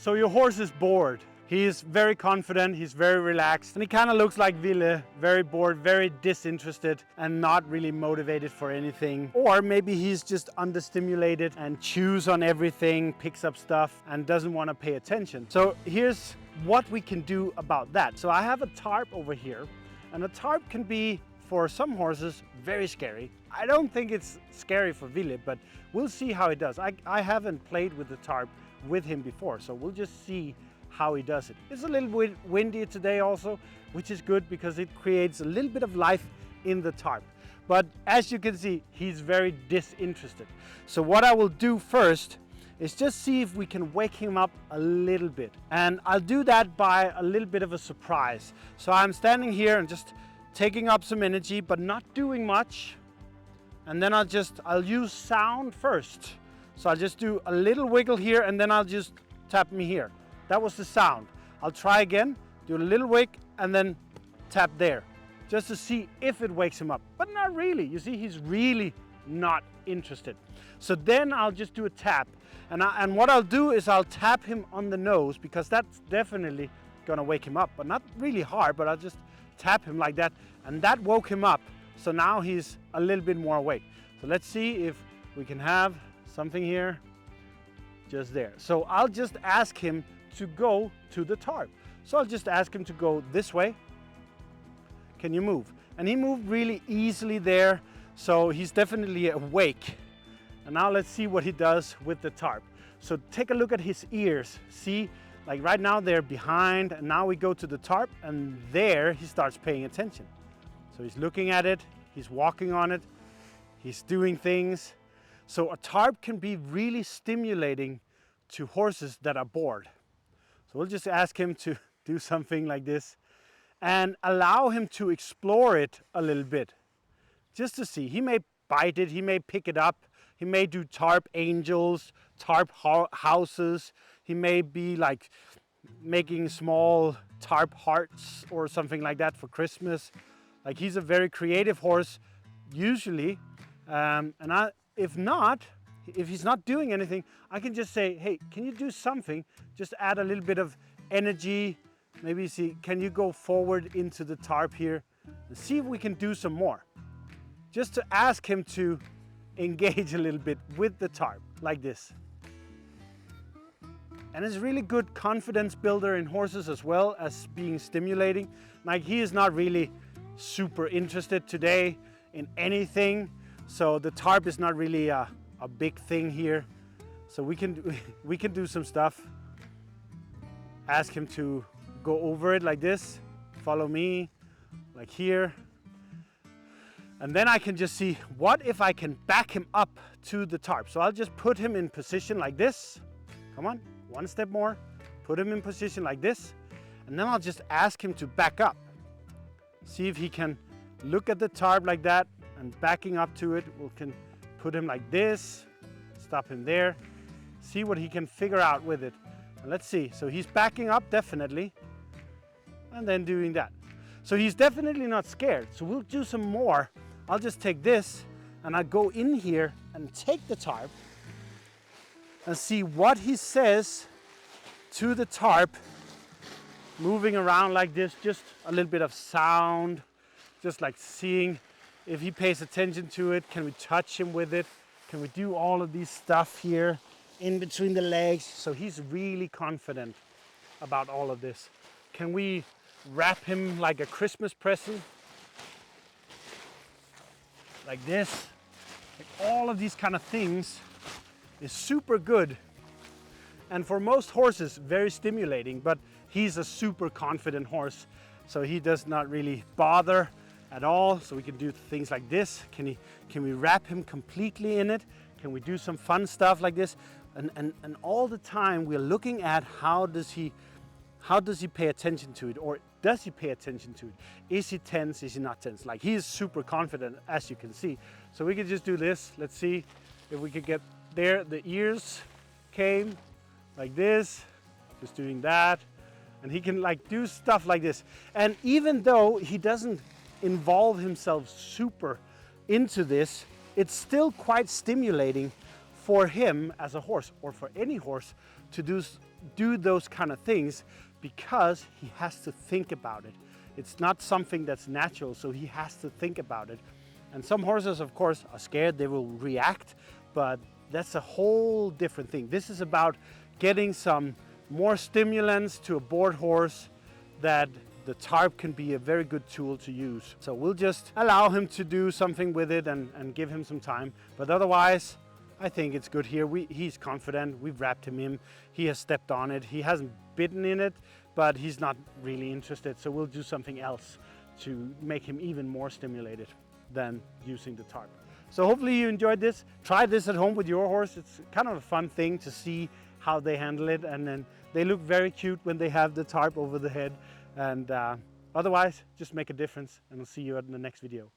So your horse is bored. He is very confident, he's very relaxed, and he kind of looks like Ville, very bored, very disinterested, and not really motivated for anything. Or maybe he's just understimulated and chews on everything, picks up stuff, and doesn't want to pay attention. So here's what we can do about that. So I have a tarp over here, and a tarp can be, for some horses, very scary. I don't think it's scary for Ville, but we'll see how it does. I haven't played with the tarp with him before, so we'll just see how he does it. It's a little bit windy today also, which is good because it creates a little bit of life in the tarp. But as you can see, he's very disinterested. So what I will do first is just see if we can wake him up a little bit. And I'll do that by a little bit of a surprise. So I'm standing here and just taking up some energy, but not doing much. And then I'll use sound first. So I'll just do a little wiggle here, and then I'll just tap me here. That was the sound. I'll try again, do a little wake, and then tap there, just to see if it wakes him up. But not really. You see, he's really not interested. So then I'll just do a tap. And what I'll do is I'll tap him on the nose, because that's definitely gonna wake him up, but not really hard, but I'll just tap him like that. And that woke him up. So now he's a little bit more awake. So let's see if we can have something here, just there. So I'll just ask him to go to the tarp. So I'll just ask him to go this way. Can you move? And he moved really easily there, so he's definitely awake. And now let's see what he does with the tarp. So take a look at his ears. See, like right now they're behind, and now we go to the tarp, and there he starts paying attention. So he's looking at it, he's walking on it, he's doing things. So a tarp can be really stimulating to horses that are bored. So we'll just ask him to do something like this and allow him to explore it a little bit, just to see. He may bite it, he may pick it up, he may do tarp angels, tarp houses, he may be like making small tarp hearts or something like that for Christmas. Like, he's a very creative horse usually, if he's not doing anything, I can just say, hey, can you do something? Just add a little bit of energy. Maybe see, can you go forward into the tarp here and see if we can do some more? Just to ask him to engage a little bit with the tarp, like this. And it's really good confidence builder in horses as well as being stimulating. Like, he is not really super interested today in anything. So the tarp is not really a big thing here. So we can do some stuff. Ask him to go over it like this. Follow me, like here. And then I can just see, what if I can back him up to the tarp? So I'll just put him in position like this. Come on, one step more. Put him in position like this. And then I'll just ask him to back up. See if he can look at the tarp like that, and backing up to it, we can put him like this, stop him there, see what he can figure out with it. And let's see, so he's backing up definitely, and then doing that. So he's definitely not scared, so we'll do some more. I'll just take this, and I'll go in here and take the tarp, and see what he says to the tarp, moving around like this, just a little bit of sound, just like seeing if he pays attention to it. Can we touch him with it? Can we do all of these stuff here in between the legs? So he's really confident about all of this. Can we wrap him like a Christmas present? Like this. Like all of these kind of things is super good. And for most horses, very stimulating, but he's a super confident horse. So he does not really bother at all. So we can do things like this. Can we wrap him completely in it? Can we do some fun stuff like this? And all the time we're looking at how does he pay attention to it, or does he pay attention to it? Is he tense? Is he not tense? Like, he is super confident, as you can see. So we can just do this. Let's see if we could get there. The ears came like this, just doing that. And he can like do stuff like this. And even though he doesn't involve himself super into this, it's still quite stimulating for him as a horse, or for any horse, to do do those kind of things because he has to think about it. It's not something that's natural, so he has to think about it. And some horses, of course, are scared, they will react, but that's a whole different thing. This is about getting some more stimulants to a bored horse that the tarp can be a very good tool to use. So we'll just allow him to do something with it and give him some time. But otherwise, I think it's good here. He's confident, we've wrapped him in, he has stepped on it, he hasn't bitten in it, but he's not really interested. So we'll do something else to make him even more stimulated than using the tarp. So hopefully you enjoyed this. Try this at home with your horse. It's kind of a fun thing to see how they handle it, and then they look very cute when they have the tarp over the head. And otherwise, just make a difference, and I'll see you in the next video.